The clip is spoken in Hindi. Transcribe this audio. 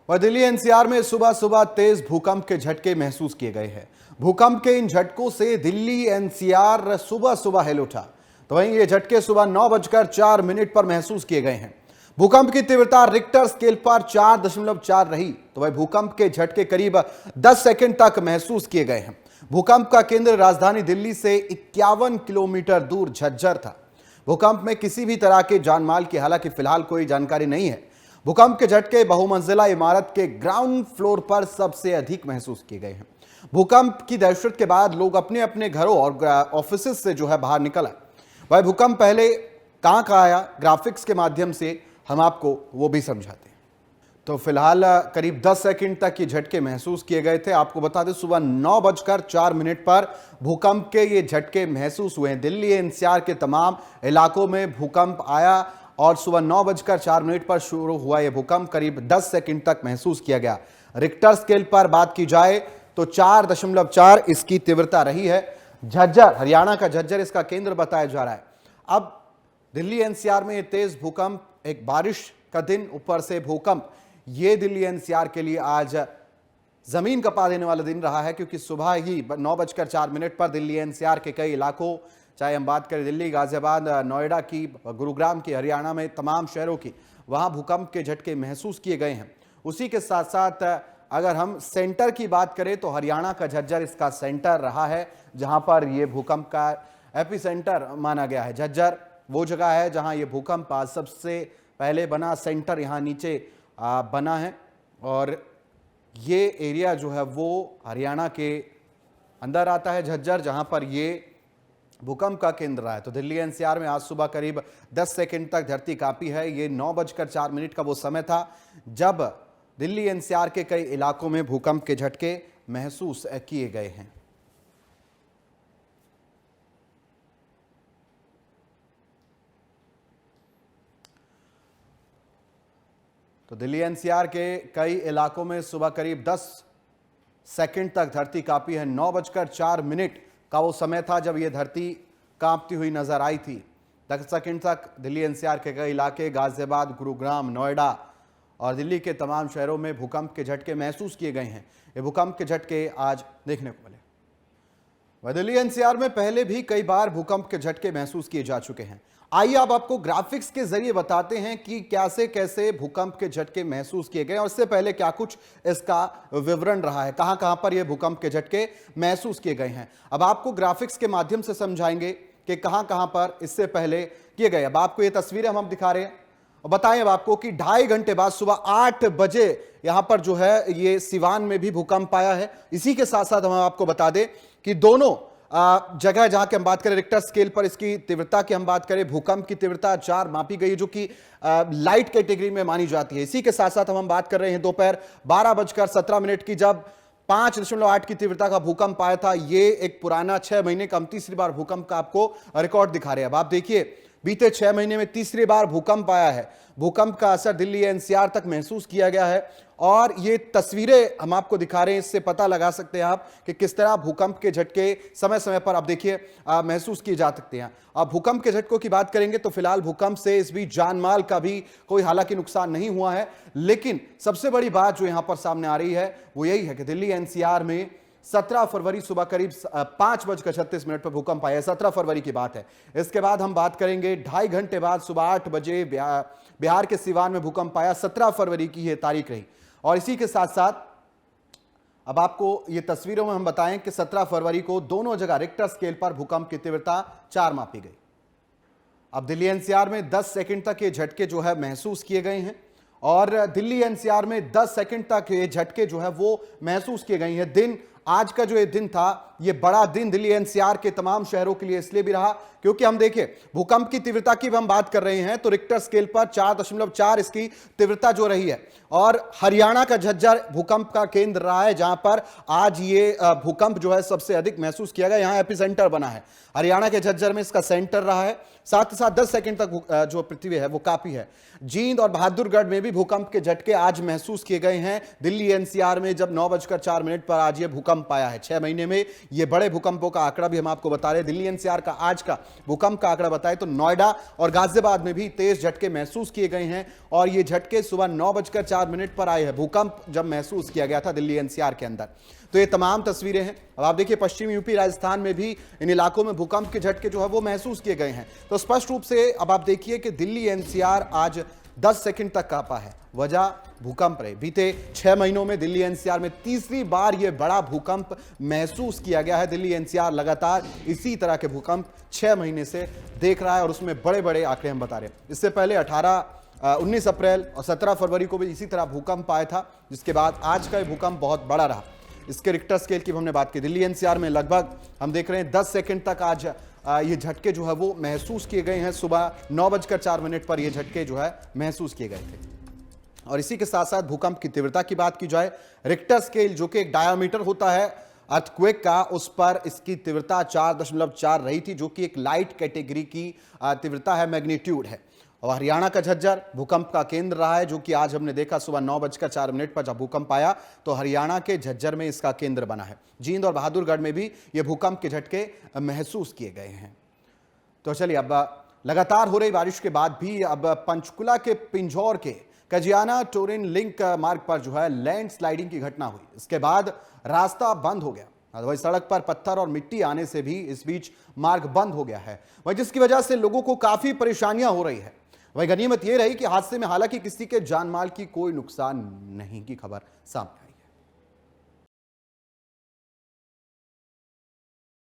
और दिल्ली एनसीआर में सुबह सुबह तेज भूकंप के झटके महसूस किए गए हैं। भूकंप के इन झटकों से दिल्ली एनसीआर सुबह सुबह हिल उठा। तो वहीं ये झटके सुबह 9:04 पर महसूस किए गए हैं। भूकंप की तीव्रता रिक्टर स्केल पर 4.4 रही। तो वही भूकंप के झटके करीब 10 सेकंड तक महसूस किए गए हैं। भूकंप का केंद्र राजधानी दिल्ली से 51 किलोमीटर दूर झज्जर था। भूकंप में किसी भी तरह के जानमाल की हालांकि फिलहाल कोई जानकारी नहीं है। भूकंप के झटके बहुमंजिला इमारत के ग्राउंड फ्लोर पर सबसे अधिक महसूस किए गए हैं। भूकंप की दहशत के बाद लोग अपने अपने घरों और ऑफिस से बाहर निकल आए। वह भूकंप पहले कहां आया, ग्राफिक्स के माध्यम से हम आपको वो भी समझाते हैं। तो फिलहाल करीब 10 सेकंड तक ये झटके महसूस किए गए थे। आपको बता दें सुबह 9:04 पर भूकंप के ये झटके महसूस हुए हैं। दिल्ली एनसीआर के तमाम इलाकों में भूकंप आया और सुबह 9:04 पर शुरू हुआ यह भूकंप करीब 10 सेकंड तक महसूस किया गया। रिक्टर स्केल पर बात की जाए तो 4.4 इसकी तीव्रता रही है। झज्जर, हरियाणा का झज्जर इसका केंद्र बताया जा रहा है। अब दिल्ली एनसीआर में यह तेज भूकंप, एक बारिश का दिन, ऊपर से भूकंप, ये दिल्ली एनसीआर के लिए आज जमीन कपा देने वाला दिन रहा है, क्योंकि सुबह ही 9:04 पर दिल्ली एनसीआर के कई इलाकों, चाहे हम बात करें दिल्ली, गाजियाबाद, नोएडा की, गुरुग्राम की, हरियाणा में तमाम शहरों की, वहां भूकंप के झटके महसूस किए गए हैं। उसी के साथ साथ अगर हम सेंटर की बात करें तो हरियाणा का झज्जर इसका सेंटर रहा है, जहां पर यह भूकंप का एपिसेंटर माना गया है। झज्जर वो जगह है जहां यह भूकंप आज सबसे पहले बना। सेंटर यहां नीचे बना है और ये एरिया जो है वो हरियाणा के अंदर आता है, झज्जर, जहां पर ये भूकंप का केंद्र रहा है। तो दिल्ली एनसीआर में आज सुबह करीब 10 सेकंड तक धरती कांपी है। ये 9:04 का वो समय था जब दिल्ली एनसीआर के कई इलाकों में भूकंप के झटके महसूस किए गए हैं। तो दिल्ली एनसीआर के कई इलाकों में सुबह करीब 10 सेकंड तक धरती कांपी है। 9:04 का वो समय था जब ये धरती कांपती हुई नजर आई थी। 10 सेकंड तक दिल्ली एनसीआर के कई इलाके, गाजियाबाद, गुरुग्राम, नोएडा और दिल्ली के तमाम शहरों में भूकंप के झटके महसूस किए गए हैं। ये भूकंप के झटके आज देखने को मिले। वह दिल्ली एनसीआर में पहले भी कई बार भूकंप के झटके महसूस किए जा चुके हैं। आइए अब आपको ग्राफिक्स के जरिए बताते हैं कि कैसे कैसे भूकंप के झटके महसूस किए गए और इससे पहले क्या कुछ इसका विवरण रहा है, कहां कहां पर यह भूकंप के झटके महसूस किए गए हैं। अब आपको ग्राफिक्स के माध्यम से समझाएंगे कि कहां कहां पर इससे पहले किए गए। अब आपको ये तस्वीरें हम दिखा रहे हैं और बताएं अब आपको कि 2.5 घंटे बाद सुबह 8 बजे यहां पर जो है ये सिवान में भी भूकंप आया है। इसी के साथ साथ हम आपको बता दें कि दोनों जगह जहां की हम बात करें रिक्टर स्केल पर, इसकी तीव्रता की हम बात करें, भूकंप की तीव्रता 4 मापी गई, जो कि लाइट कैटेगरी में मानी जाती है। इसी के साथ साथ हम बात कर रहे हैं दोपहर 12:17 की, जब 5.8 की तीव्रता का भूकंप आया था। ये एक पुराना 6 महीने का हम तीसरी बार भूकंप का आपको रिकॉर्ड दिखा रहे हैं। अब आप देखिए, बीते 6 महीने में तीसरी बार भूकंप आया है। भूकंप का असर दिल्ली एनसीआर तक महसूस किया गया है और ये तस्वीरें हम आपको दिखा रहे हैं। इससे पता लगा सकते हैं आप कि किस तरह भूकंप के झटके समय समय पर आप देखिए महसूस किए जा सकते हैं। अब भूकंप के झटकों की बात करेंगे तो फिलहाल भूकंप से इस बीच जान माल का भी कोई हालांकि नुकसान नहीं हुआ है, लेकिन सबसे बड़ी बात जो यहां पर सामने आ रही है वो यही है कि दिल्ली एनसीआर में 17 फरवरी सुबह करीब 5:36 पर भूकंप आया। 17 फरवरी की बात है। इसके बाद हम बात करेंगे 2.5 घंटे बाद सुबह 8 बजे बिहार के सिवान में भूकंप आया। 17 फरवरी की यह तारीख रही। और इसी के साथ साथ अब आपको ये तस्वीरों में हम बताएं कि 17 फरवरी को दोनों जगह रिक्टर स्केल पर भूकंप की तीव्रता 4 मापी गई। अब दिल्ली एनसीआर में 10 सेकंड तक ये झटके जो है महसूस किए गए हैं और दिल्ली एनसीआर में 10 सेकंड तक ये झटके जो है वो महसूस किए गए हैं। दिन आज का जो ये दिन था, ये बड़ा दिन दिल्ली एनसीआर के तमाम शहरों के लिए इसलिए भी रहा क्योंकि हम देखिए भूकंप की तीव्रता की हम बात कर रहे हैं तो रिक्टर स्केल पर 4.4 इसकी तीव्रता जो रही है। और हरियाणा का झज्जर भूकंप का केंद्र रहा है, जहां पर आज ये भूकंप जो है सबसे अधिक महसूस किया गया। यहां एपिसेंटर बना है, हरियाणा के झज्जर में इसका सेंटर रहा है। साथ ही साथ 10 सेकंड तक जो पृथ्वी है वो काफी है। जींद और बहादुरगढ़ में भी भूकंप के झटके आज महसूस किए गए हैं। दिल्ली एनसीआर में जब 9:04 पर आज ये भूकंप आया है। 6 महीने में ये बड़े भूकंपों का आंकड़ा भी हम आपको बता रहे हैं। दिल्ली एनसीआर का आज का भूकंप का आंकड़ा बताएं तो नोएडा और गाजियाबाद में भी तेज झटके महसूस किए गए हैं और ये झटके सुबह 9:04 पर आए हैं। भूकंप जब महसूस किया गया था दिल्ली एनसीआर के अंदर, तो ये तमाम तस्वीरें हैं। अब आप देखिए पश्चिमी यूपी राजस्थान में भी इन इलाकों में भूकंप के झटके जो है वो महसूस किए गए हैं। तो स्पष्ट रूप से अब आप देखिए कि दिल्ली एनसीआर आज 10 सेकंड तक कांपा है। वजह भूकंप रहे। बीते 6 महीनों में दिल्ली एनसीआर में तीसरी बार यह बड़ा भूकंप महसूस किया गया है। दिल्ली एनसीआर लगातार इसी तरह के भूकंप 6 महीने से देख रहा है और उसमें बड़े बड़े आंकड़े हम बता रहे हैं। इससे पहले 19 अप्रैल और 17 फरवरी को भी इसी तरह भूकंप आया था, जिसके बाद आज का भूकंप बहुत बड़ा रहा। इसके रिक्टर स्केल की हमने बात की। दिल्ली एनसीआर में लगभग हम देख रहे हैं 10 सेकंड तक आज ये झटके जो है वो महसूस किए गए हैं। सुबह 9:04 पर ये झटके जो है महसूस किए गए थे। और इसी के साथ साथ भूकंप की तीव्रता की बात की जाए, रिक्टर स्केल जो कि एक डायमीटर होता है अर्थक्वेक का, उस पर इसकी तीव्रता 4.4 रही थी, जो कि एक लाइट कैटेगरी की तीव्रता है, मैग्नीट्यूड है। और हरियाणा का झज्जर भूकंप का केंद्र रहा है, जो कि आज हमने देखा सुबह 9:04 पर जब भूकंप आया तो हरियाणा के झज्जर में इसका केंद्र बना है। जींद और बहादुरगढ़ में भी ये भूकंप के झटके महसूस किए गए हैं। तो चलिए, अब लगातार हो रही बारिश के बाद भी अब पंचकुला के पिंजौर के कजियाना टोरिन लिंक मार्ग पर जो है लैंड स्लाइडिंग की घटना हुई। इसके बाद रास्ता बंद हो गया। वही सड़क पर पत्थर और मिट्टी आने से भी इस बीच मार्ग बंद हो गया है, वही जिसकी वजह से लोगों को काफी परेशानियां हो रही है। वही गनीमत यह रही कि हादसे में हालांकि किसी के जान माल की कोई नुकसान नहीं की खबर सामने आई।